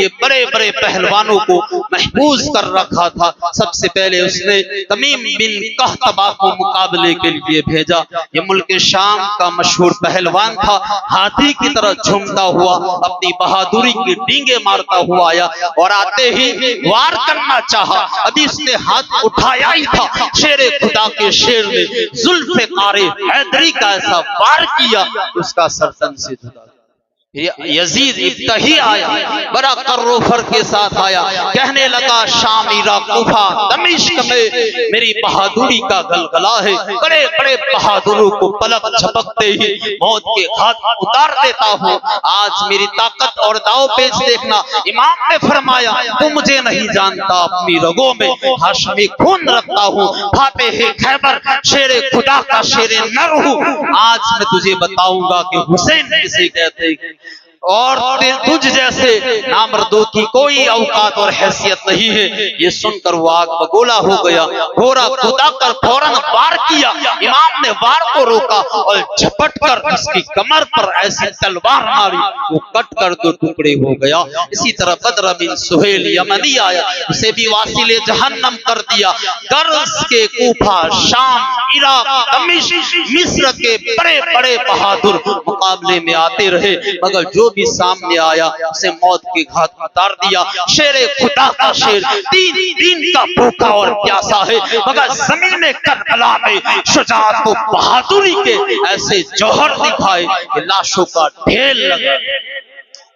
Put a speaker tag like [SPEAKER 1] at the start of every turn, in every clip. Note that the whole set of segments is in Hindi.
[SPEAKER 1] ये बड़े बड़े पहलवानों को महफूज कर रखा था। सबसे पहले उसने तमीम बिन कहतबा को मुकाबले के लिए भेजा। ये मुल्क शाम का मशहूर पहलवान था। हाथी की तरह झूमता हुआ अपनी बहादुरी की डींगे मारता हुआ आया और आते ही वार करना चाहा। अभी उसने हाथ उठाया ही था, शेरे खुदा के शेर ने जुल्फ़िकार हैदरी का ऐसा वार किया, उसका सरतन से जुदा। यजीद इब्तही आया, बड़ा कर्रोफर के साथ आया, कहने लगा शाम, इराक, कूफा, दमिश्क में मेरी बहादुरी का गलगला है। बड़े बड़े बहादुरों को पलक झपकते ही मौत के हाथ उतार देता हूँ। आज मेरी ताकत और दाव पेच देखना। इमाम ने फरमाया, तू मुझे नहीं जानता, अपनी रगों में हाशमी खून रखता हूँ। फातेह खैबर, शेरे खुदा का शेरे नर हूँ। आज मैं तुझे बताऊंगा कि हुसैन किसे कहते हैं और तुझ जैसे नामर्दों की कोई औकात और हैसियत नहीं है। ये सुनकर वो आग बगोला हो गया। घोड़ा कूदा कर फौरन वार किया। इमाम ने वार को रोका और झपट कर उसकी कमर पर ऐसी तलवार मारी, वो कट कर दो टुकड़े हो गया। इसी तरह बद्र बिन सुहेल यमनी आया, उसे भी वासिले जहन्नम कर दिया। गर्ज के कूफा, शाम, इराक, दमिश्क, मिस्र के बड़े बड़े बहादुर मुकाबले में आते रहे, मगर जो भी सामने आया उसे मौत के घाट उतार दिया। शेरे खुदा का शेर 3 दिन का भूखा और प्यासा है, मगर जमीन में करबला में शुजाअत को बहादुरी के ऐसे जौहर दिखाए कि लाशों का ढेर लगा।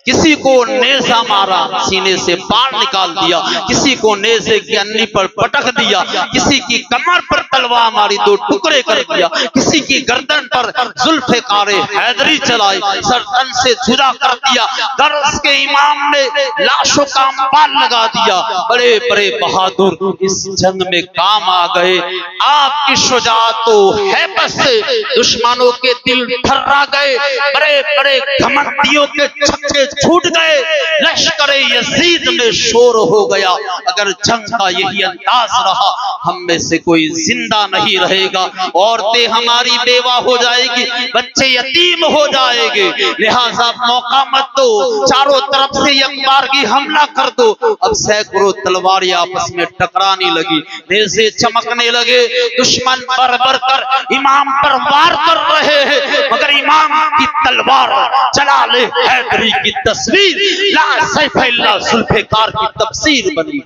[SPEAKER 1] किसी को नेजा मारा, सीने से पार निकाल दिया, किसी को नेजे की अन्नी पर पटक दिया, किसी की कमर पर तलवार मारी, 2 टुकड़े कर दिया, किसी की गर्दन पर जुल्फ़िकार हैदरी चलाई, सरतन से जुदा कर दिया। गर्ज के इमाम ने लाशों का अंबार लगा दिया। बड़े बड़े बहादुर इस जंग में काम आ गए। आपकी शुजाअत तो हैबत से दुश्मनों के दिल थर्रा गए। बड़े बड़े घमंडियों के छक्के छूट गए। लश्कर यजीद में शोर हो गया। अगर जंग का यही अंदाज रहा, हम में से कोई जिंदा नहीं रहेगा। औरतें हमारी बेवा हो जाएगी, बच्चे यतीम हो जाएंगे। लिहाजा मौका मत दो, चारों तरफ से यकबारगी हमला कर दो। अब सैकड़ों तलवारें आपस में टकराने लगी, नेज़े चमकने लगे। दुश्मन बर बर कर इमाम पर वार कर रहे हैं, मगर इमाम की तलवार जलाले हैदरी की तस्वीर, ला सैफ इल्ला जुल्फ़िकार की तफसीर बनी।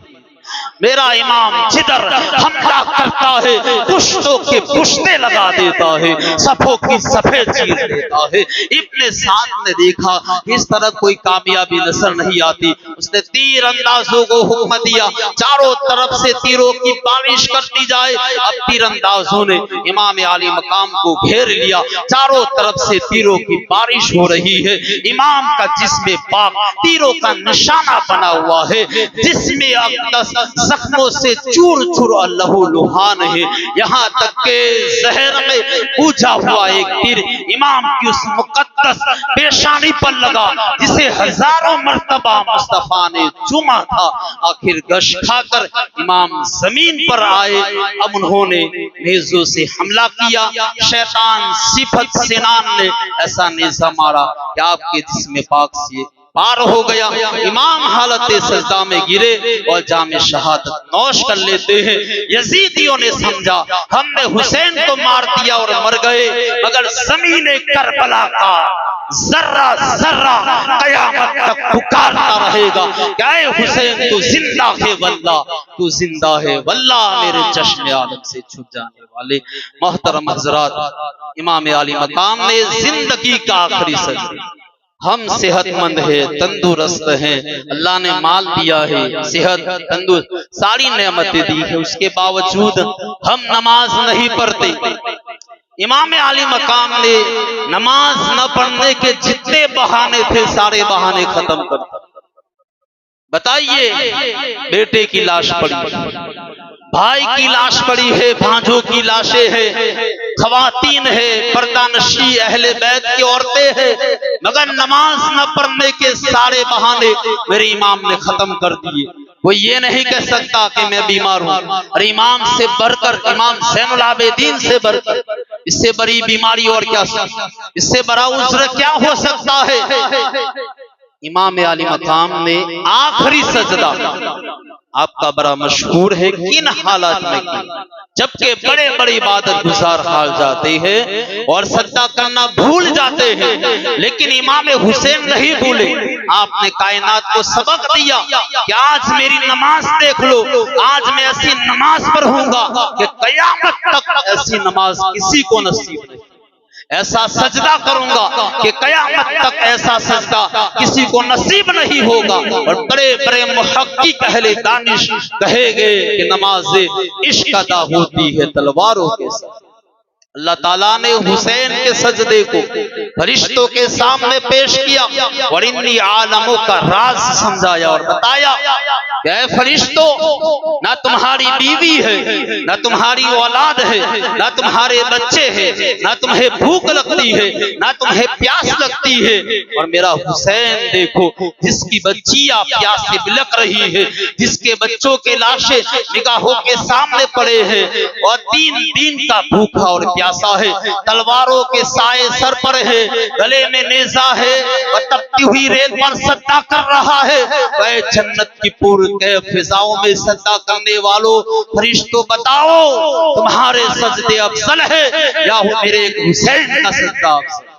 [SPEAKER 1] मेरा इमाम जिधर हमला करता है, पुश्तों के पुश्ते लगा देता है, सफों की सफे चीर देता है। इब्ने साद ने देखा इस तरह कोई कामयाबी नजर नहीं आती। उसने तीर अंदाजों को हुक्म दिया, चारों तरफ से तीरों की बारिश कर दी जाए। अब तीर अंदाजों ने इमाम आली मकाम को घेर लिया, चारों तरफ से तीरों की बारिश हो रही है। इमाम का जिस्म पाक तीरों का निशाना बना हुआ है, जिसमें अक़दस जख्मों से चूर चूर लहू लुहान है। यहाँ तक के जहर में पूजा हुआ एक तीर इमाम की उस मुकद्दस पेशानी पर लगा, जिसे हजारों मर्तबा मुस्तफा ने चूमा था। आखिर गश खाकर इमाम जमीन पर आए। अब उन्होंने नेज़ों से हमला किया। शैतान सिफत सिनान ने ऐसा नेज़ा मारा कि आपके जिस्म पाक से पार हो गया। इमाम हालत सजदा में गिरे और जामे शहादत नौश कर लेते हैं। यजीदियों ने समझा हमने हुसैन को मार दिया और मर गए, मगर ज़मीन करबला का जर्रा जर्रा कयामत तक पुकारता रहेगा, क्या हुसैन तू जिंदा है वल्लाह, तू जिंदा है वल्लाह। मेरे चश्मे आलम से छुप जाने वाले मोहतरम हजरात, इमाम आली मकाम ने जिंदगी का आखिरी सजदा, हम सेहतमंद है, तंदुरुस्त हैं, अल्लाह ने माल दिया है, सेहत तंदुरुस्त सारी नेमतें दी है, उसके बावजूद हम नमाज नहीं पढ़ते। इमाम आली मकाम ने नमाज न पढ़ने के जितने बहाने थे, सारे बहाने खत्म कर दिए। बताइए, बेटे की लाश पड़ी, भाई की लाश पड़ी है, भांजों की लाशें हैं, खवातीन है, पर्दानशी अहले बैत की औरतें हैं, मगर नमाज न पढ़ने के सारे बहाने मेरे इमाम ने खत्म कर दिए। वो ये नहीं कह सकता कि मैं बीमार हूँ, और इमाम से बढ़कर, इमाम ज़ैनुल आबिदीन से बढ़कर इससे बड़ी बीमारी और क्या, इससे बड़ा उज्र क्या हो सकता है। इमाम आली मकाम ने आखिरी सजदा आपका बड़ा मशहूर है, किन हालात में किया? जबकि बड़े बड़े इबादत गुजार हाल जाते हैं और सजदा करना भूल जाते हैं, लेकिन इमाम हुसैन नहीं भूले। आपने कायनात को सबक दिया कि आज मेरी नमाज देख लो, आज मैं ऐसी नमाज पढ़ूंगा कि कयामत तक ऐसी नमाज किसी को नसीब नहीं, ऐसा सजदा करूंगा कि कयामत तक ऐसा सजदा किसी को नसीब नहीं होगा। और बड़े बड़े मुहक्किक अहले दानिश कहेंगे कि नमाज इश्क अदा होती है तलवारों के साथ। अल्लाह ताला ने हुसैन के सजदे को फरिश्तों के सामने पेश किया और इन्नी आलमों का राज समझाया और बताया कि ऐ फरिश्तों, ना तुम्हारी बीवी है, ना तुम्हारी औलाद है, ना तुम्हारे बच्चे हैं, ना तुम्हें भूख लगती है, ना तुम्हें प्यास लगती है, और मेरा हुसैन देखो जिसकी बच्चियां प्यास से बिलक रही है, जिसके बच्चों के लाशें निगाहों के सामने पड़े हैं और 3 दिन का भूखा और प्यासा है, तलवारों के साए सर पर है, गले में नेजा है और तपती हुई रेत पर सजदा कर रहा है। वह जन्नत की पूरी फिजाओं में सजदा करने वालों फरिश्तों, बताओ तुम्हारे सजदे अफजल है या वो मेरे हुसैन का सजदा अफजल?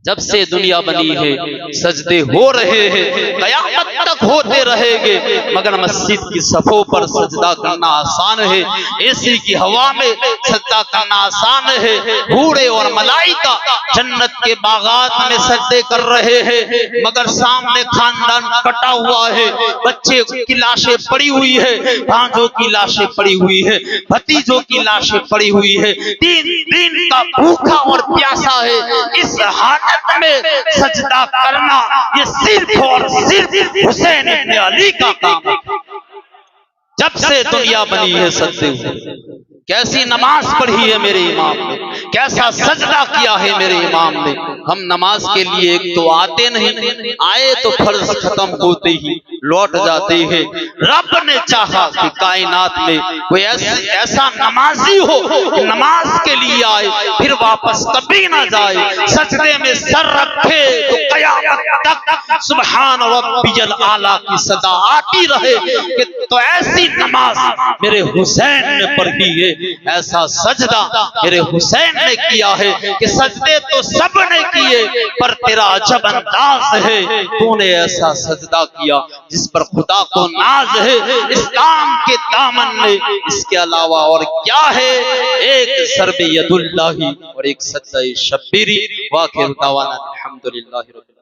[SPEAKER 1] जब से दुनिया बनी है सजदे हो रहे हैं, कयामत तक होते रहेंगे, मगर मस्जिद की सफों पर सजदा करना आसान है, एसी की हवा में सजदा करना आसान है। बूढ़े और मलाइका जन्नत के बागात में सजदे कर रहे हैं, मगर सामने खानदान कटा हुआ है, बच्चे की लाशें पड़ी हुई है, भांजों की लाशें पड़ी हुई है, भतीजों की लाशें पड़ी हुई है, 3 दिन का भूखा और प्यासा है। इस हालत में सजदा करना ये सिर्फ और सिर्फ हुसैन इब्ने अली का काम है। जब से दुनिया बनी है सजदे, कैसी नमाज पढ़ी है मेरे इमाम ने, कैसा सजदा किया है मेरे इमाम ने। हम नमाज के लिए एक तो आते नहीं, आए तो फर्ज खत्म होते ही लौट जाते हैं। रब ने चाहा कि कायनात में कोई ऐसा नमाजी हो कि नमाज के लिए आए फिर वापस कभी ना जाए, सजदे में सर रखे तो कयामत तक सुभान रब्बियल आला की सदा आती रहे कि तो ऐसी नमाज मेरे हुसैन ने पढ़ी है, ऐसा सजदा मेरे हुसैन ने किया है कि सजदे तो सब ने किए, पर तेरा अजब अंदाज है, तूने ऐसा सजदा किया जिस पर खुदा को नाज है। इस्लाम के दामन में इसके अलावा और क्या है? एक सरबे यदुल्लाही और एक सजदा शब्बीरी। वाक़िअ दावाना अल्हम्दुलिल्लाहि रब्बिल